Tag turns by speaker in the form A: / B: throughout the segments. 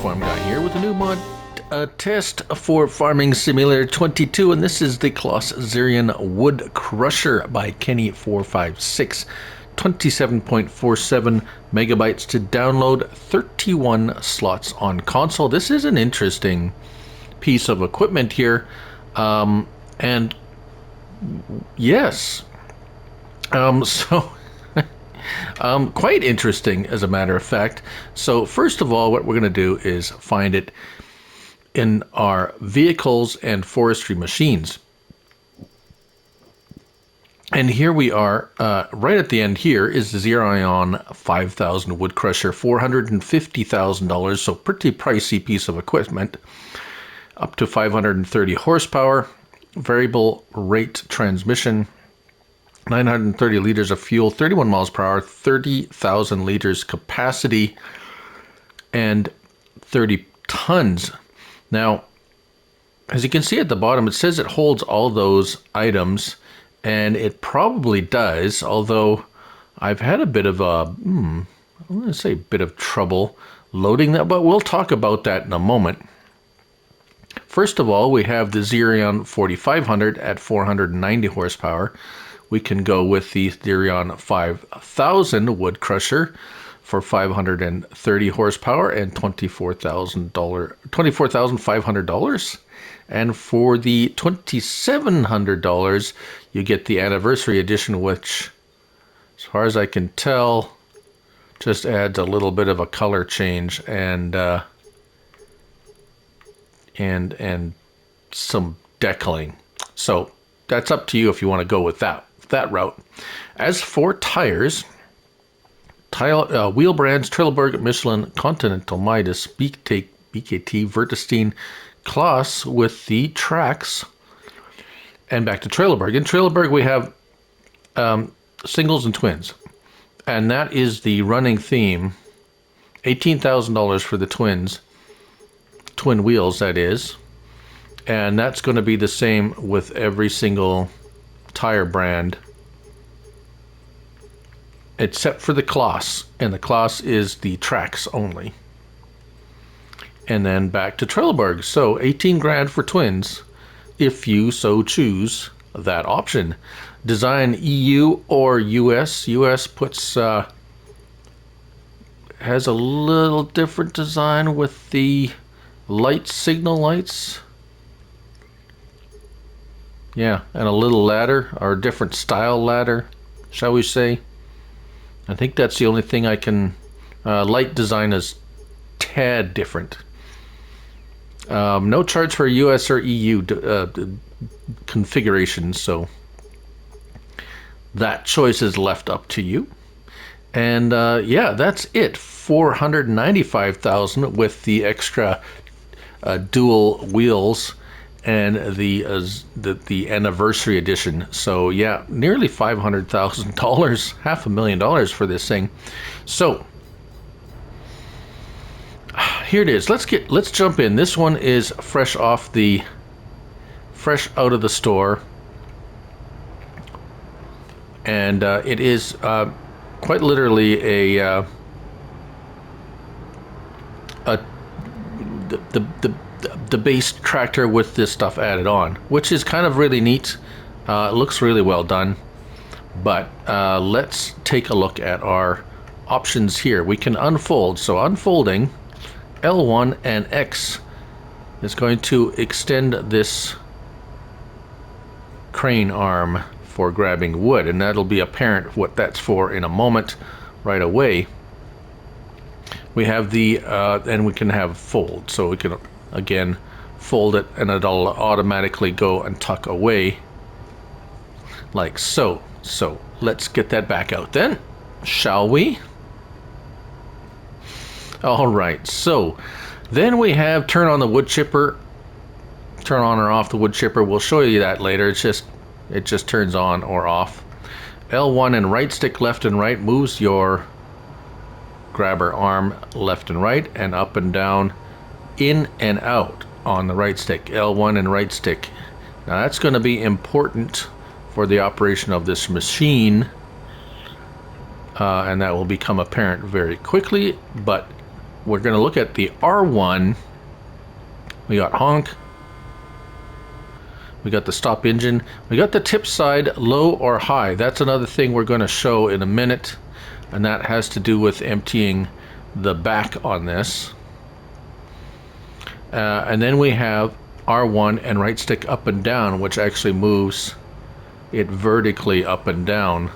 A: Farm Guy here with a new mod test for Farming Simulator 22, and this is the Claas Xerion Wood Crusher by Kenny456. 27.47 megabytes to download, 31 slots on console. This is an interesting piece of equipment here, and yes, quite interesting, as a matter of fact. So first of all, what we're going to do is find it in our vehicles and forestry machines. And here we are, right at the end here is the Xerion 5000 Wood Crusher, $450,000, so pretty pricey piece of equipment. Up to 530 horsepower, variable rate transmission, 930 liters of fuel, 31 miles per hour, 30,000 liters capacity, and 30 tons. Now, as you can see at the bottom, it says it holds all those items, and it probably does, although I've had a bit of I'm going to say a bit of trouble loading that, but we'll talk about that in a moment. First of all, we have the Xerion 4500 at 490 horsepower. We can go with the Xerion 5000 Wood Crusher for 530 horsepower and $24,500. And for the $2,700, you get the anniversary edition, which, as far as I can tell, just adds a little bit of a color change and some decaling. So that's up to you if you want to go with that route. As for tires, wheel brands: Trelleborg, Michelin, Continental, Midas, BKT, Vertestein, Claas with the tracks. And back to Trelleborg. In Trelleborg we have singles and twins, and that is the running theme. $18,000 for the twin wheels, that is, and that's going to be the same with every single tire brand except for the Claas, and the Claas is the tracks only. And then back to Trelleborg. So 18 grand for twins, if you so choose that option. Design EU or US. US puts has a little different design with the signal lights. Yeah, and a little ladder, or a different style ladder, shall we say. I think that's the only thing I can... light design is tad different. No charge for US or EU configurations, so that choice is left up to you. And yeah, that's it. $495,000 with the extra dual wheels and the anniversary edition. So yeah, nearly $500,000, $500,000 for this thing. So here it is. Let's jump in. This one is fresh out of the store, and it is quite literally the base tractor with this stuff added on, which is kind of really neat. It looks really well done. But let's take a look at our options here. We can unfold. So unfolding, L1 and X is going to extend this crane arm for grabbing wood, and that'll be apparent what that's for in a moment right away. We have the and we can have fold, so we can again fold it and it'll automatically go and tuck away like so. So let's get that back out then, shall we? All right, so then we have turn on the wood chipper, turn on or off the wood chipper. We'll show you that later. It just turns on or off. L1 and right stick left and right moves your grabber arm left and right, and up and down, in and out on the right stick. L1 and right stick. Now that's going to be important for the operation of this machine, and that will become apparent very quickly. But we're going to look at the R1. We got honk. We got the stop engine. We got the tip side low or high. That's another thing we're going to show in a minute, and that has to do with emptying the back on this. And then we have R1 and right stick up and down, which actually moves it vertically up and down.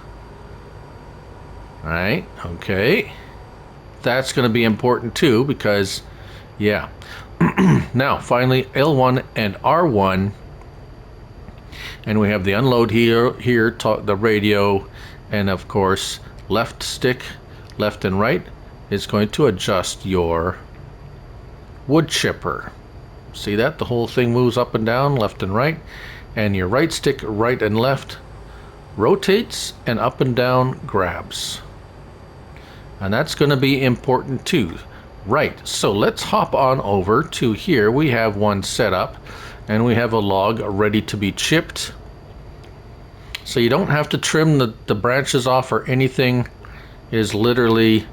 A: All right, okay. That's going to be important too, because, yeah. Now, finally, L1 and R1. And we have the unload here, the radio, and of course, left stick, left and right, is going to adjust your wood chipper. See that? The whole thing moves up and down, left and right, and your right stick, right and left, rotates and up and down grabs. And that's going to be important too. Right, so let's hop on over to here. We have one set up, and we have a log ready to be chipped. So you don't have to trim the branches off or anything. It is literally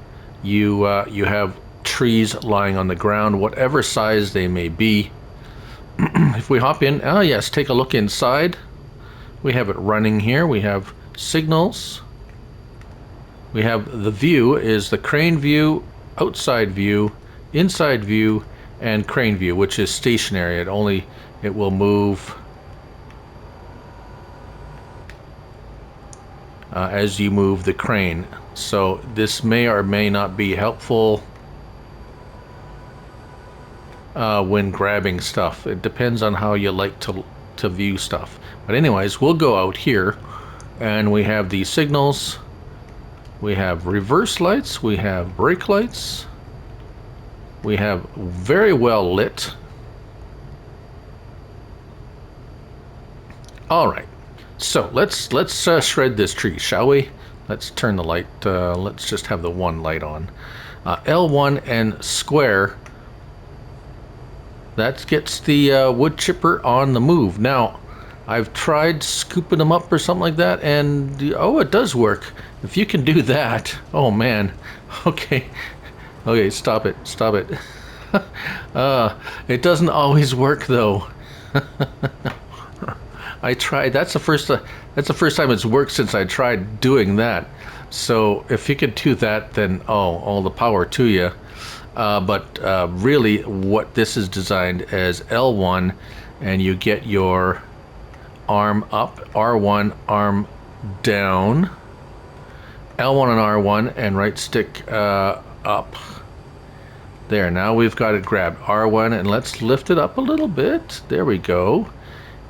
A: you have trees lying on the ground, whatever size they may be. If we hop in, oh yes, take a look inside. We have it running here. We have signals. We have the view is the crane view, outside view, inside view, and crane view, which is stationary. It will move as you move the crane. So this may or may not be helpful when grabbing stuff. It depends on how you like to view stuff. But anyways, we'll go out here, and we have the signals. We have reverse lights. We have brake lights. We have very well lit. All right, so let's shred this tree, shall we? Let's turn the light. Let's just have the one light on. L1 and square. That gets the wood chipper on the move. Now, I've tried scooping them up or something like that, and oh, it does work. If you can do that, oh man. Okay, stop it. It doesn't always work though. I tried. That's the first time it's worked since I tried doing that. So if you could do that, then all the power to you. But really, what this is designed as L1, and you get your arm up, R1 arm down, L1 and R1, and right stick up. There. Now we've got it grabbed. R1, and let's lift it up a little bit. There we go.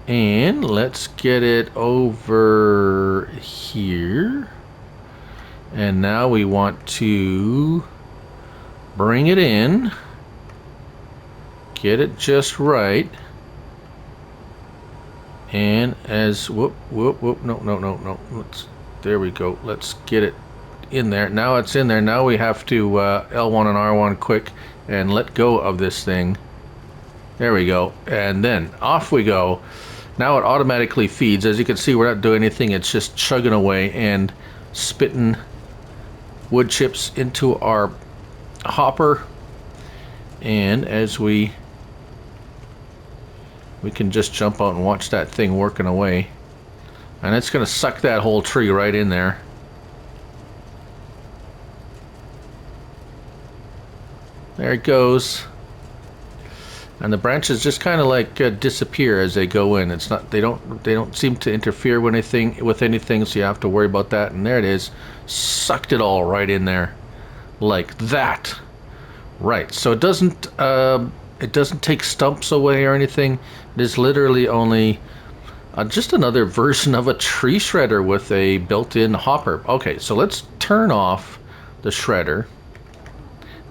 A: And let's get it over here. And now we want to bring it in. Get it just right. And as no. There we go. Let's get it in there. Now it's in there. Now we have to L1 and R1 quick and let go of this thing. There we go. And then off we go. Now it automatically feeds. As you can see, we're not doing anything. It's just chugging away and spitting wood chips into our hopper. And as we can just jump out and watch that thing working away. And it's going to suck that whole tree right in there. There it goes. And the branches just kind of like disappear as they go in. It's not, they don't seem to interfere with anything, so you have to worry about that. And there it is, sucked it all right in there, like that. Right. So it doesn't take stumps away or anything. It is literally only just another version of a tree shredder with a built-in hopper. Okay, so let's turn off the shredder.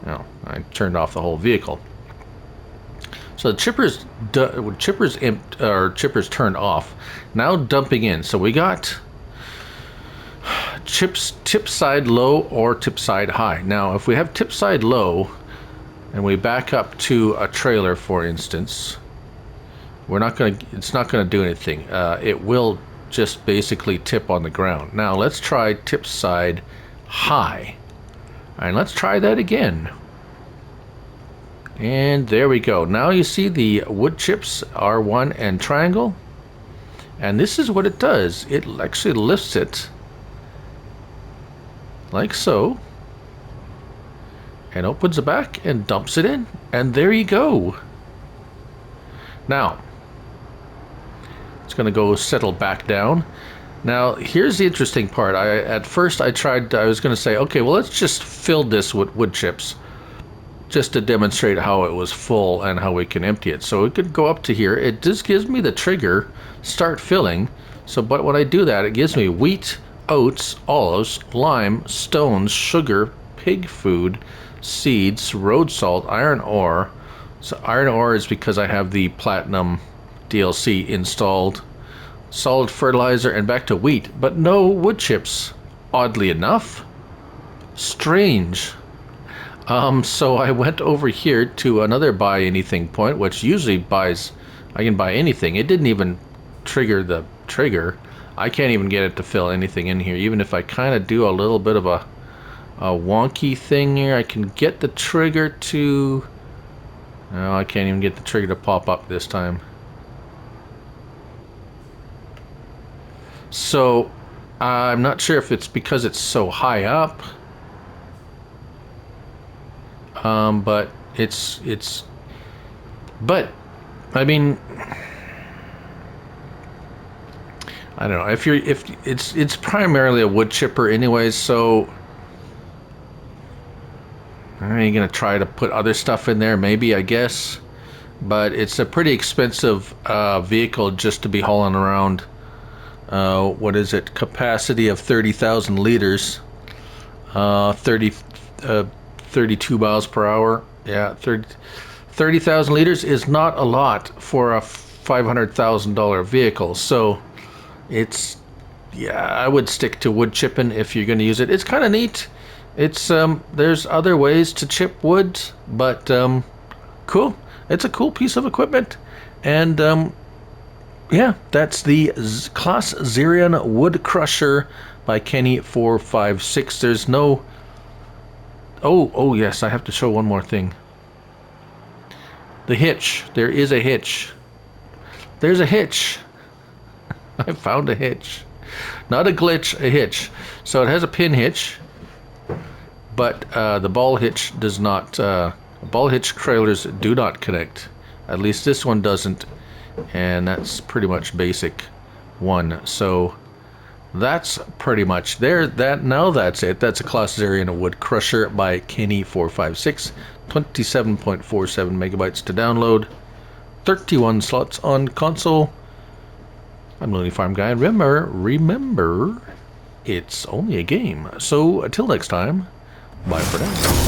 A: Oh, I turned off the whole vehicle. So the chippers turned off. Now dumping in. So we got chips tip side low or tip side high. Now if we have tip side low and we back up to a trailer, for instance, it's not gonna do anything. It will just basically tip on the ground. Now let's try tip side high. And let's try that again. And there we go. Now you see the wood chips, R1 and triangle. And this is what it does. It actually lifts it like so. And opens the back and dumps it in. And there you go. Now, it's going to go settle back down. Now, here's the interesting part. At first I was going to say, okay, well, let's just fill this with wood chips, just to demonstrate how it was full and how we can empty it. So it could go up to here. It just gives me the trigger, start filling. So, but when I do that, it gives me wheat, oats, olives, lime, stones, sugar, pig food, seeds, road salt, iron ore. So iron ore is because I have the platinum DLC installed. Solid fertilizer, and back to wheat, but no wood chips, oddly enough. Strange. So I went over here to another buy anything point, which usually buys, I can buy anything. It didn't even trigger the trigger. I can't even get it to fill anything in here. Even if I kind of do a little bit of a wonky thing here, I can get the trigger to... No, I can't even get the trigger to pop up this time. So, I'm not sure if it's because it's so high up, but but, I mean, I don't know, if it's primarily a wood chipper anyways, so, are you gonna try to put other stuff in there? Maybe, I guess, but it's a pretty expensive vehicle just to be hauling around. What is it? Capacity of 30,000 liters. 32 miles per hour. Yeah, 30,000 liters is not a lot for a $500,000 vehicle. So it's, yeah, I would stick to wood chipping if you're going to use it. It's kind of neat. It's there's other ways to chip wood, but cool. It's a cool piece of equipment, and yeah, that's the Claas Xerion Wood Crusher by Kenny456. There's no... Oh, yes, I have to show one more thing. The hitch. There is a hitch. There's a hitch. I found a hitch. Not a glitch, a hitch. So it has a pin hitch, but the ball hitch does not... ball hitch trailers do not connect. At least this one doesn't. And that's pretty much basic one. So that's pretty much there. Now that's it. That's a Claas Xerion Wood Crusher by Kenny456. 27.47 megabytes to download. 31 slots on console. I'm Looney Farm Guy. Remember, it's only a game. So until next time, bye for now.